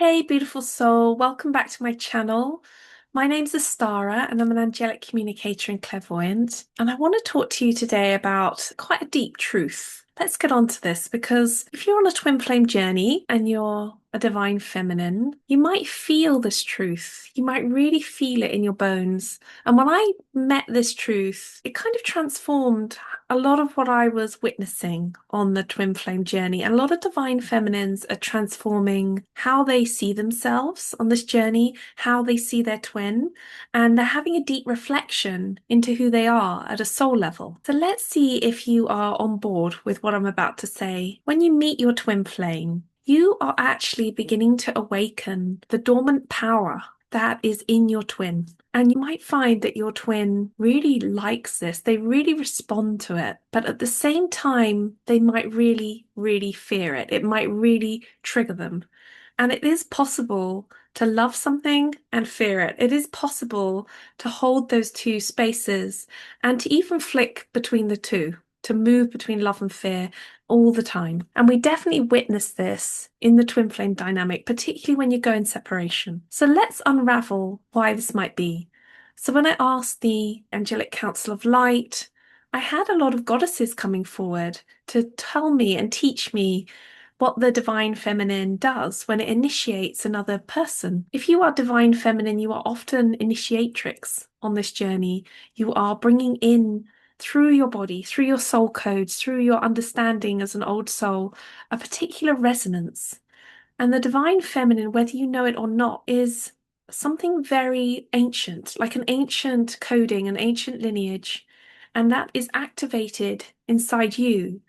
Hey, beautiful soul. Welcome back to my channel. My name's Astara and I'm an angelic communicator and clairvoyant. And I want to talk to you today about quite a deep truth. Let's get on to this because if you're on a twin flame journey and you're a divine feminine, you might feel this truth. You might really feel it in your bones. And when I met this truth, it kind of transformed a lot of what I was witnessing on the twin flame journey. And a lot of divine feminines are transforming how they see themselves on this journey, how they see their twin, and they're having a deep reflection into who they are at a soul level. So let's see if you are on board with what I'm about to say. When you meet your twin flame, you are actually beginning to awaken the dormant power that is in your twin. And you might find that your twin really likes this. They really respond to it. But at the same time, they might really, really fear it. It might really trigger them. And it is possible to love something and fear it. It is possible to hold those two spaces and to even flick between the two, to move between love and fear all the time. And we definitely witness this in the twin flame dynamic, particularly when you go in separation. So let's unravel why this might be. So when I asked the Angelic Council of Light, I had a lot of goddesses coming forward to tell me and teach me what the divine feminine does when it initiates another person. If you are divine feminine, you are often initiatrix on this journey. You are bringing in through your body, through your soul codes, through your understanding as an old soul, a particular resonance. And the divine feminine, whether you know it or not, is something very ancient, like an ancient coding, an ancient lineage. And that is activated inside you.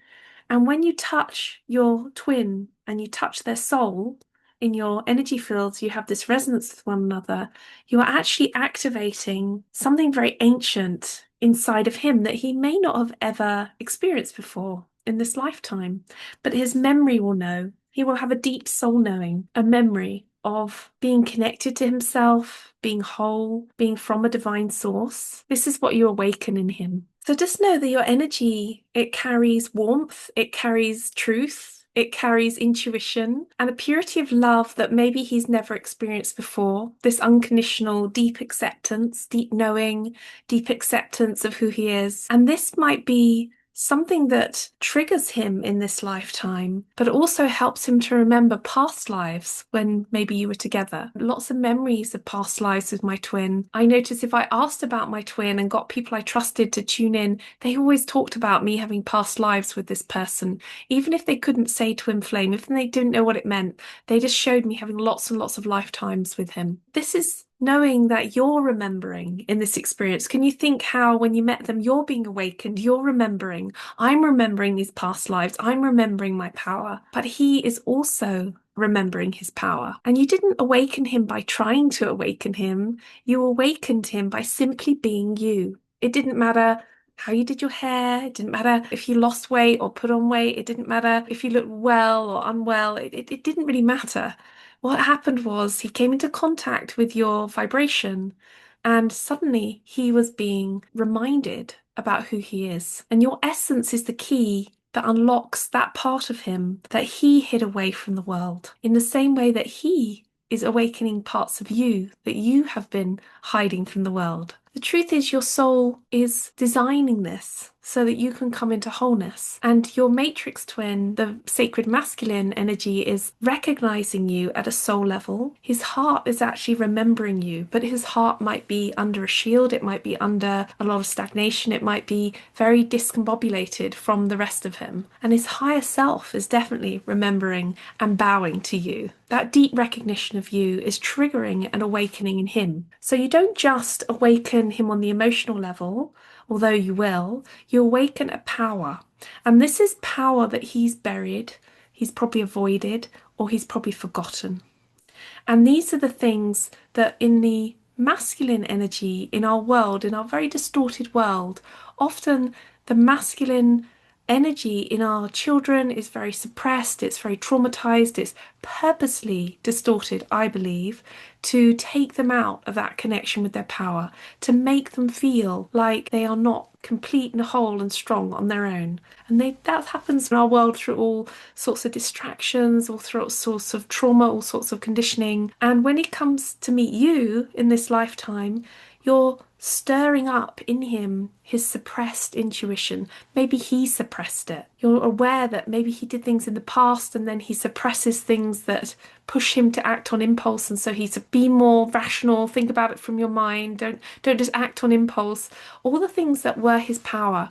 And when you touch your twin and you touch their soul in your energy fields, you have this resonance with one another. You are actually activating something very ancient inside of him that he may not have ever experienced before in this lifetime, but his memory will know. He will have a deep soul knowing, a memory of being connected to himself, being whole, being from a divine source. This is what you awaken in him. So just know that your energy, it carries warmth, it carries truth, it carries intuition and a purity of love that maybe he's never experienced before. This unconditional, deep acceptance, deep knowing, deep acceptance of who he is. And this might be something that triggers him in this lifetime, but also helps him to remember past lives when maybe you were together. Lots of memories of past lives with my twin. I noticed if I asked about my twin and got people I trusted to tune in, they always talked about me having past lives with this person. Even if they couldn't say twin flame, if they didn't know what it meant, they just showed me having lots and lots of lifetimes with him. This is knowing that you're remembering in this experience. Can you think how when you met them, you're being awakened, you're remembering, I'm remembering these past lives, I'm remembering my power, but he is also remembering his power. And you didn't awaken him by trying to awaken him, you awakened him by simply being you. It didn't matter how you did your hair, it didn't matter if you lost weight or put on weight, it didn't matter if you looked well or unwell, it didn't really matter. What happened was he came into contact with your vibration, and suddenly he was being reminded about who he is. And your essence is the key that unlocks that part of him that he hid away from the world, in the same way that he is awakening parts of you that you have been hiding from the world. The truth is, your soul is designing this so that you can come into wholeness. And your matrix twin, the sacred masculine energy, is recognizing you at a soul level. His heart is actually remembering you, but his heart might be under a shield, it might be under a lot of stagnation, it might be very discombobulated from the rest of him. And his higher self is definitely remembering and bowing to you. That deep recognition of you is triggering an awakening in him. So you don't just awaken him on the emotional level, although you will, you awaken a power. And this is power that he's buried, he's probably avoided, or he's probably forgotten. And these are the things that in the masculine energy in our world, in our very distorted world, often the masculine energy in our children is very suppressed, it's very traumatized, it's purposely distorted, I believe, to take them out of that connection with their power, to make them feel like they are not complete and whole and strong on their own. And that happens in our world through all sorts of distractions, all through all sorts of trauma, all sorts of conditioning. And when he comes to meet you in this lifetime, you're stirring up in him his suppressed intuition. Maybe he suppressed it. You're aware that maybe he did things in the past and then he suppresses things that push him to act on impulse. And so he's to be more rational, think about it from your mind, don't just act on impulse. All the things that were his power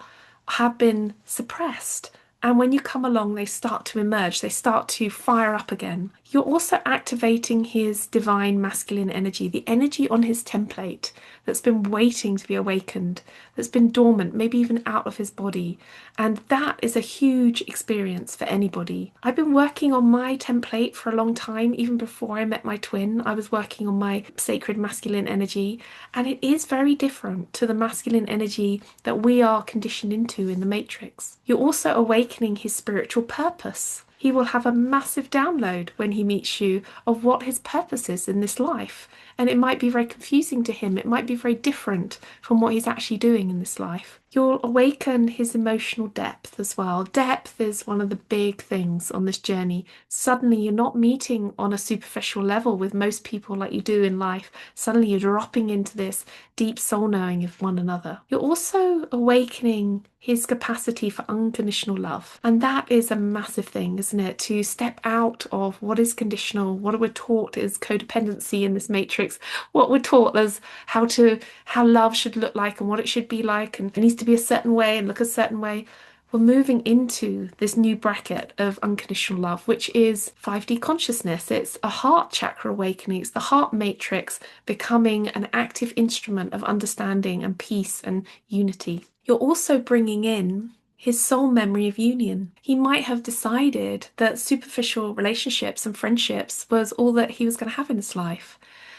have been suppressed. And when you come along, they start to emerge, they start to fire up again. You're also activating his divine masculine energy, the energy on his template that's been waiting to be awakened, that's been dormant, maybe even out of his body. And that is a huge experience for anybody. I've been working on my template for a long time, even before I met my twin. I was working on my sacred masculine energy, and it is very different to the masculine energy that we are conditioned into in the Matrix. You're also awakening his spiritual purpose. He will have a massive download when he meets you of what his purpose is in this life. And it might be very confusing to him. It might be very different from what he's actually doing in this life. You'll awaken his emotional depth as well. Depth is one of the big things on this journey. Suddenly you're not meeting on a superficial level with most people like you do in life. Suddenly you're dropping into this deep soul knowing of one another. You're also awakening his capacity for unconditional love. And that is a massive thing, isn't it? To step out of what is conditional, what we're taught is codependency in this matrix, what we're taught as how love should look like and what it should be like, and it needs to be a certain way and look a certain way. We're moving into this new bracket of unconditional love, which is 5D consciousness. It's a heart chakra awakening. It's the heart matrix becoming an active instrument of understanding and peace and unity. You're also bringing in his soul memory of union. He might have decided that superficial relationships and friendships was all that he was going to have in his life.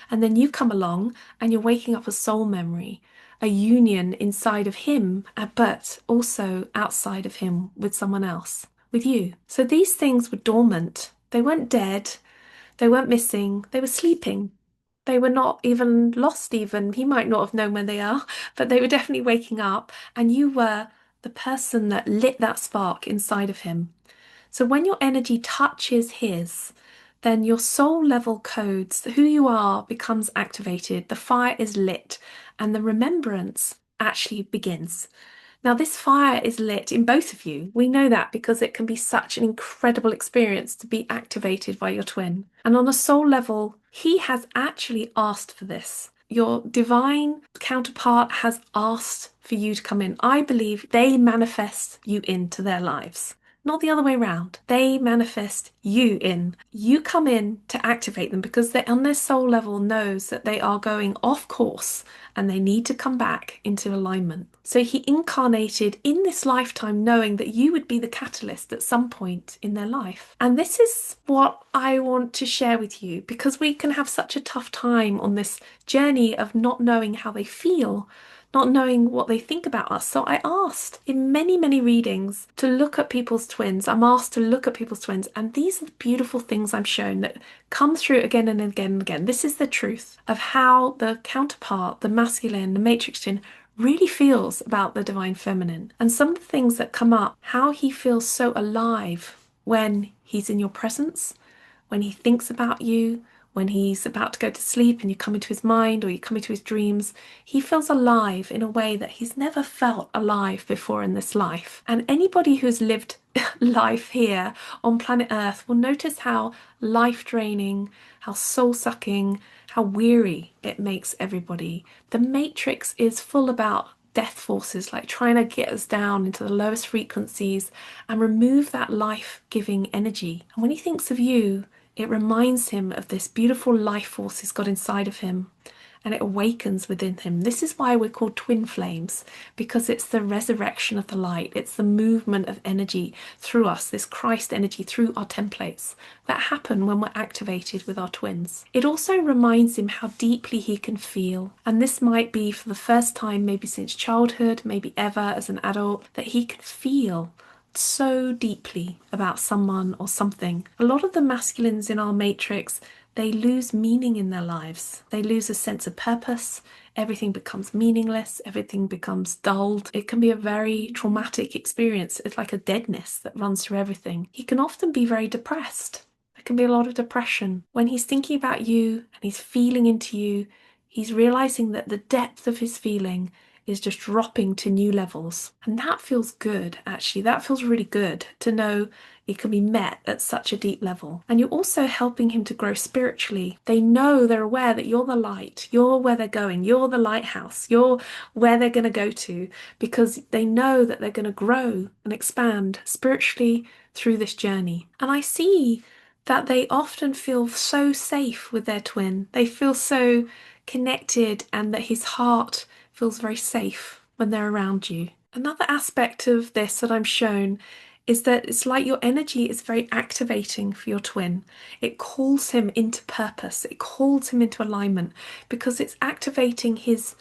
And then you come along and you're waking up a soul memory, a union inside of him, but also outside of him with someone else, with you. So these things were dormant. They weren't dead. They weren't missing. They were sleeping. They were not even lost even. He might not have known where they are, but they were definitely waking up, and you were the person that lit that spark inside of him. So when your energy touches his, then your soul level codes, who you are, becomes activated. The fire is lit, and the remembrance actually begins. Now, this fire is lit in both of you. We know that because it can be such an incredible experience to be activated by your twin. And on a soul level, he has actually asked for this. Your divine counterpart has asked for you to come in. I believe they manifest you into their lives. Not the other way around. They manifest you in. You come in to activate them because they, on their soul level, knows that they are going off course and they need to come back into alignment. So he incarnated in this lifetime knowing that you would be the catalyst at some point in their life. And this is what I want to share with you because we can have such a tough time on this journey of not knowing how they feel, not knowing what they think about us. So I asked in many, many readings to look at people's twins. I'm asked to look at people's twins, and these are the beautiful things I'm shown that come through again and again and again. This is the truth of how the counterpart, the masculine, the matrix twin, really feels about the divine feminine. And some of the things that come up, how he feels so alive when he's in your presence, when he thinks about you, when he's about to go to sleep and you come into his mind or you come into his dreams, he feels alive in a way that he's never felt alive before in this life. And anybody who's lived life here on planet Earth will notice how life-draining, how soul-sucking, how weary it makes everybody. The Matrix is full about death forces, like trying to get us down into the lowest frequencies and remove that life-giving energy. And when he thinks of you, it reminds him of this beautiful life force he's got inside of him, and it awakens within him. This is why we're called twin flames, because it's the resurrection of the light. It's the movement of energy through us, this Christ energy through our templates that happen when we're activated with our twins. It also reminds him how deeply he can feel, and this might be for the first time, maybe since childhood, maybe ever as an adult, that he can feel so deeply about someone or something. A lot of the masculines in our matrix, they lose meaning in their lives. They lose a sense of purpose. Everything becomes meaningless. Everything becomes dulled. It can be a very traumatic experience. It's like a deadness that runs through everything. He can often be very depressed. There can be a lot of depression. When he's thinking about you and he's feeling into you, he's realizing that the depth of his feeling is just dropping to new levels. And that feels good, actually. That feels really good to know it can be met at such a deep level. And you're also helping him to grow spiritually. They know, they're aware that you're the light, you're where they're going, you're the lighthouse, you're where they're going to go to, because they know that they're going to grow and expand spiritually through this journey. And I see that they often feel so safe with their twin. They feel so connected, and that his heart feels very safe when they're around you. Another aspect of this that I'm shown is that it's like your energy is very activating for your twin. It calls him into purpose, it calls him into alignment because it's activating his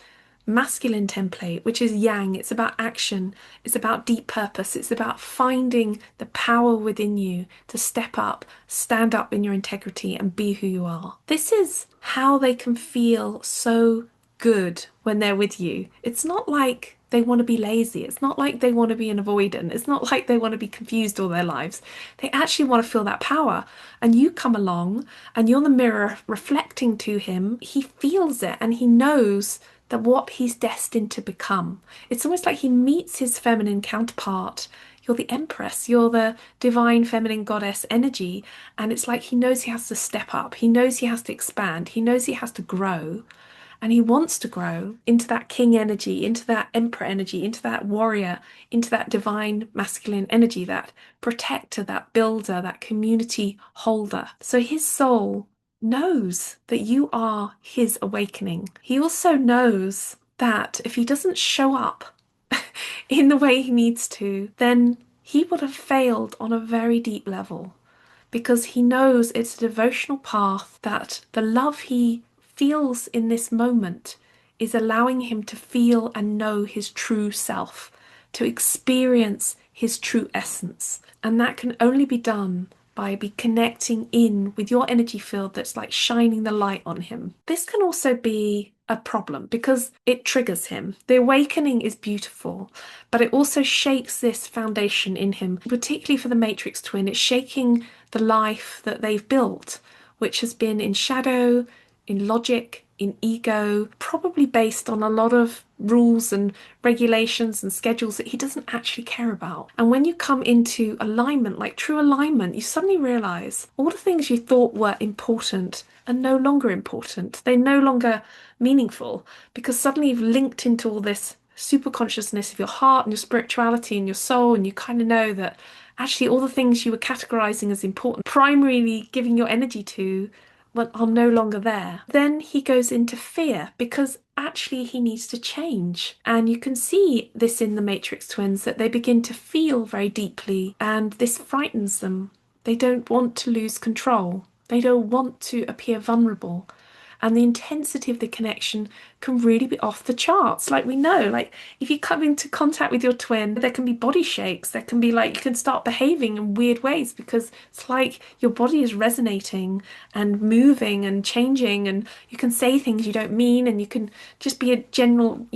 masculine template, which is yang. It's about action, it's about deep purpose, it's about finding the power within you to step up, stand up in your integrity, and be who you are. This is how they can feel so good when they're with you. It's not like they want to be lazy. It's not like they want to be an avoidant. It's not like they want to be confused all their lives. They actually want to feel that power. And you come along and you're the mirror reflecting to him. He feels it and he knows that what he's destined to become. It's almost like he meets his feminine counterpart. You're the empress, you're the divine feminine goddess energy, and it's like he knows he has to step up, he knows he has to expand, he knows he has to grow, and he wants to grow into that king energy, into that emperor energy, into that warrior, into that divine masculine energy, that protector, that builder, that community holder. So his soul knows that you are his awakening. He also knows that if he doesn't show up in the way he needs to, then he would have failed on a very deep level, because he knows it's a devotional path, that the love he feels in this moment is allowing him to feel and know his true self, to experience his true essence. And that can only be done by connecting in with your energy field that's like shining the light on him. This can also be a problem because it triggers him. The awakening is beautiful, but it also shakes this foundation in him, particularly for the Matrix twin. It's shaking the life that they've built, which has been in shadow, in logic, in ego, probably based on a lot of rules and regulations and schedules that he doesn't actually care about. And when you come into alignment, like true alignment, you suddenly realize all the things you thought were important are no longer important. They're no longer meaningful, because suddenly you've linked into all this super consciousness of your heart and your spirituality and your soul, and you kind of know that actually all the things you were categorizing as important, primarily giving your energy to, well, are no longer there. Then he goes into fear because actually he needs to change. And you can see this in the Matrix twins, that they begin to feel very deeply, and this frightens them. They don't want to lose control. They don't want to appear vulnerable. And the intensity of the connection can really be off the charts. Like we know, like if you come into contact with your twin, there can be body shakes. There can be like, you can start behaving in weird ways because it's like your body is resonating and moving and changing, and you can say things you don't mean, and you can just be a general,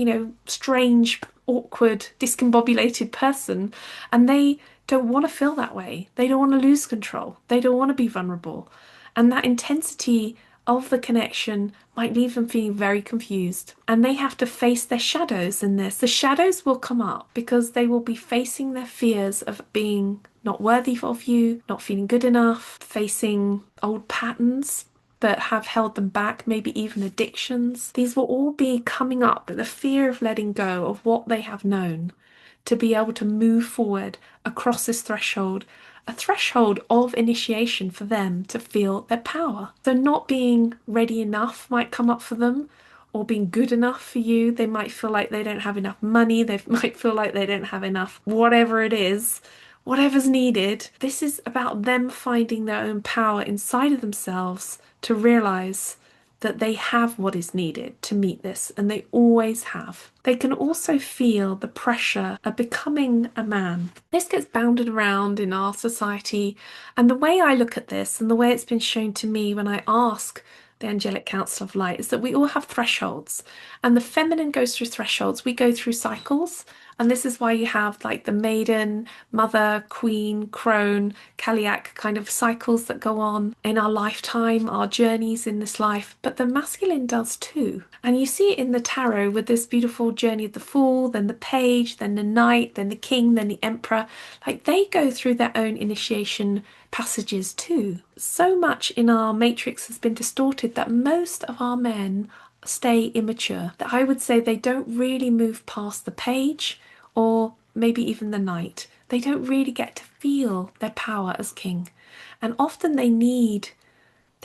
strange, awkward, discombobulated person. And they don't want to feel that way. They don't want to lose control. They don't want to be vulnerable. And that intensity of the connection might leave them feeling very confused. And they have to face their shadows in this. The shadows will come up because they will be facing their fears of being not worthy of you, not feeling good enough, facing old patterns that have held them back, maybe even addictions. These will all be coming up, but the fear of letting go of what they have known to be able to move forward across this threshold, a threshold of initiation for them to feel their power. So not being ready enough might come up for them, or being good enough for you. They might feel like they don't have enough money. They might feel like they don't have enough, whatever it is, whatever's needed. This is about them finding their own power inside of themselves to realize that they have what is needed to meet this, and they always have. They can also feel the pressure of becoming a man. This gets bounded around in our society, and the way I look at this and the way it's been shown to me when I ask the angelic council of light is that we all have thresholds, and the feminine goes through thresholds. We go through cycles, and this is why you have like the maiden, mother, queen, crone, Kaliak kind of cycles that go on in our lifetime, our journeys in this life. But the masculine does too. And you see it in the tarot with this beautiful journey of the Fool, then the Page, then the Knight, then the King, then the Emperor. Like they go through their own initiation passages too. So much in our matrix has been distorted that most of our men stay immature. That I would say they don't really move past the Page or maybe even the Knight. They don't really get to feel their power as king. And often they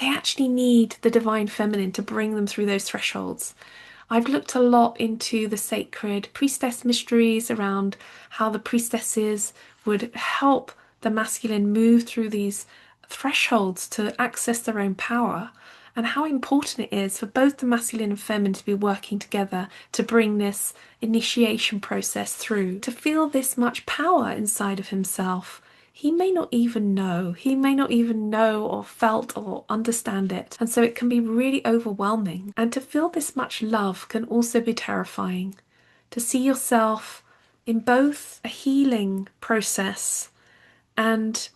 actually need the divine feminine to bring them through those thresholds. I've looked a lot into the sacred priestess mysteries around how the priestesses would help the masculine move through these thresholds to access their own power, and how important it is for both the masculine and feminine to be working together to bring this initiation process through, to feel this much power inside of himself. He may not even know. He may not even know or felt or understand it. And so it can be really overwhelming. And to feel this much love can also be terrifying. To see yourself in both a healing process and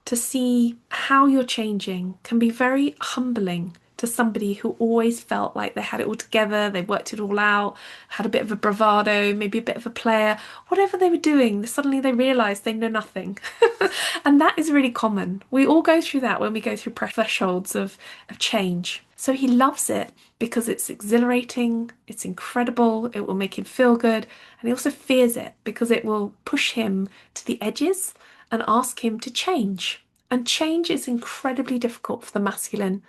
to see how you're changing can be very humbling to somebody who always felt like they had it all together, they worked it all out, had a bit of a bravado, maybe a bit of a player, whatever they were doing, suddenly they realised they know nothing. And that is really common. We all go through that when we go through thresholds of change. So he loves it because it's exhilarating, it's incredible, it will make him feel good, and he also fears it because it will push him to the edges and ask him to change. And change is incredibly difficult for the masculine.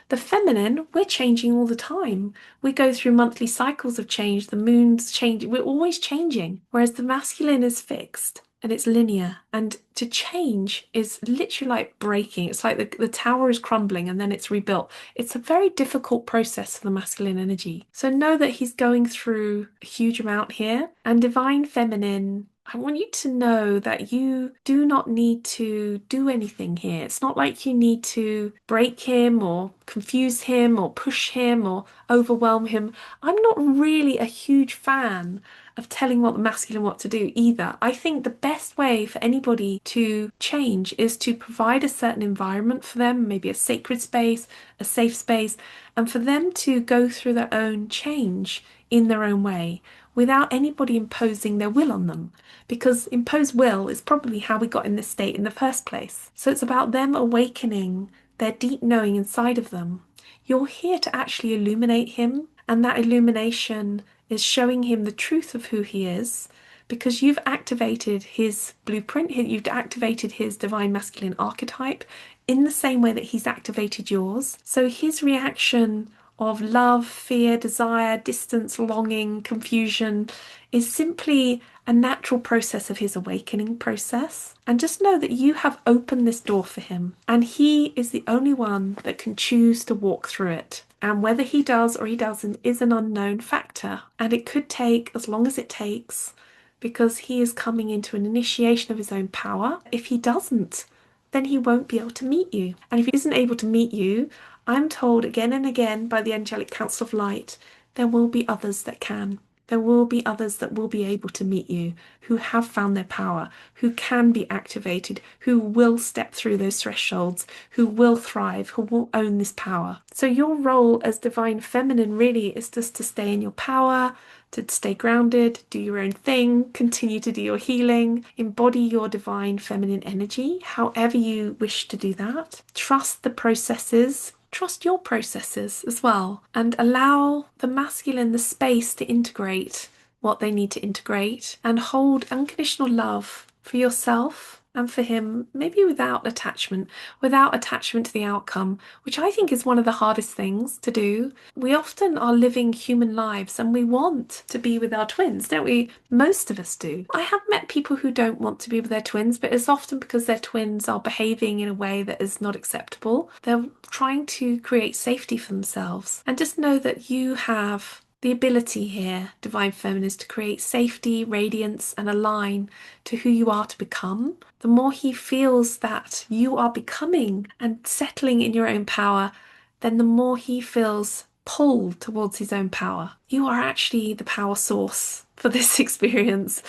The feminine, we're changing all the time. We go through monthly cycles of change, the moon's changing, we're always changing. Whereas the masculine is fixed and it's linear. And to change is literally like breaking. It's like the tower is crumbling and then it's rebuilt. It's a very difficult process for the masculine energy. So know that he's going through a huge amount here. And divine feminine, I want you to know that you do not need to do anything here. It's not like you need to break him or confuse him or push him or overwhelm him. I'm not really a huge fan of telling what the masculine what to do either. I think the best way for anybody to change is to provide a certain environment for them, maybe a sacred space, a safe space, and for them to go through their own change in their own way without anybody imposing their will on them. Because imposed will is probably how we got in this state in the first place. So it's about them awakening their deep knowing inside of them. You're here to actually illuminate him, and that illumination is showing him the truth of who he is, because you've activated his blueprint, you've activated his divine masculine archetype in the same way that he's activated yours. So his reaction of love, fear, desire, distance, longing, confusion is simply a natural process of his awakening process. And just know that you have opened this door for him, and he is the only one that can choose to walk through it. And whether he does or he doesn't is an unknown factor. And it could take as long as it takes, because he is coming into an initiation of his own power. If he doesn't, then he won't be able to meet you. And if he isn't able to meet you, I'm told again and again by the angelic council of light, there will be others that can. There will be others that will be able to meet you, who have found their power, who can be activated, who will step through those thresholds, who will thrive, who will own this power. So your role as divine feminine really is just to stay in your power, to stay grounded, do your own thing, continue to do your healing, embody your divine feminine energy, however you wish to do that. Trust the processes. Trust your processes as well, and allow the masculine the space to integrate what they need to integrate, and hold unconditional love for yourself and for him, maybe without attachment to the outcome, which I think is one of the hardest things to do. We often are living human lives and we want to be with our twins, don't we? Most of us do. I have met people who don't want to be with their twins, but it's often because their twins are behaving in a way that is not acceptable. They're trying to create safety for themselves. And just know that you have the ability here, Divine Feminine, is to create safety, radiance, and align to who you are to become. The more he feels that you are becoming and settling in your own power, then the more he feels pulled towards his own power. You are actually the power source for this experience,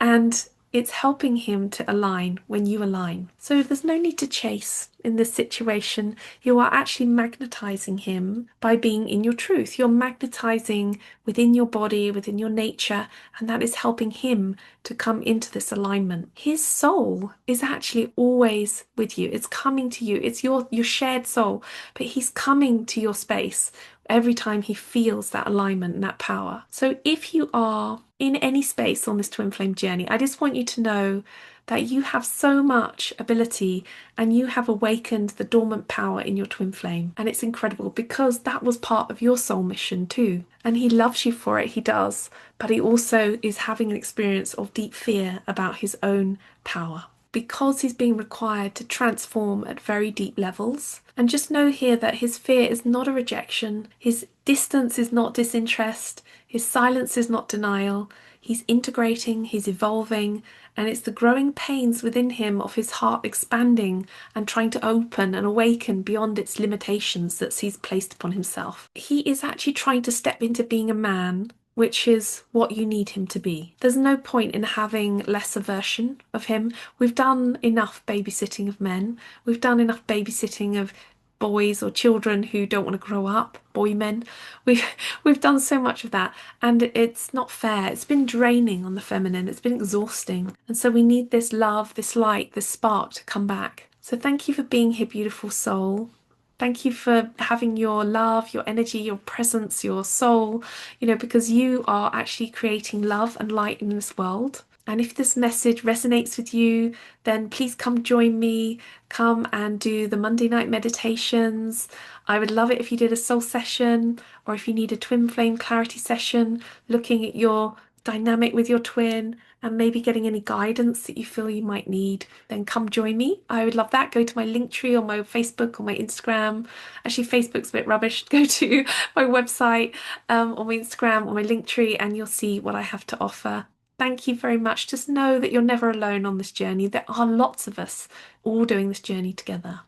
and it's helping him to align when you align. So there's no need to chase in this situation. You are actually magnetizing him by being in your truth. You're magnetizing within your body, within your nature, and that is helping him to come into this alignment. His soul is actually always with you. It's coming to you. It's your shared soul, but he's coming to your space every time he feels that alignment and that power. So if you are in any space on this twin flame journey, I just want you to know that you have so much ability and you have awakened the dormant power in your twin flame. And it's incredible because that was part of your soul mission too. And he loves you for it, he does. But he also is having an experience of deep fear about his own power, because he's being required to transform at very deep levels. And just know here that his fear is not a rejection, his distance is not disinterest, his silence is not denial. He's integrating, he's evolving, and it's the growing pains within him of his heart expanding and trying to open and awaken beyond its limitations that he's placed upon himself. He is actually trying to step into being a man, which is what you need him to be. There's no point in having less aversion of him. We've done enough babysitting of men. We've done enough babysitting of boys or children who don't want to grow up, boy men. We've we've done so much of that, and it's not fair. It's been draining on the feminine. It's been exhausting. And so we need this love, this light, this spark to come back. So thank you for being here, beautiful soul. Thank you for having your love, your energy, your presence, your soul, because you are actually creating love and light in this world. And if this message resonates with you, then please come join me. Come and do the Monday night meditations. I would love it if you did a soul session, or if you need a twin flame clarity session, looking at your dynamic with your twin and maybe getting any guidance that you feel you might need, then come join me. I would love that. Go to my link tree on my Facebook or my Instagram. Actually, Facebook's a bit rubbish. Go to my website or my Instagram or my link tree and you'll see what I have to offer. Thank you very much. Just know that you're never alone on this journey. There are lots of us all doing this journey together.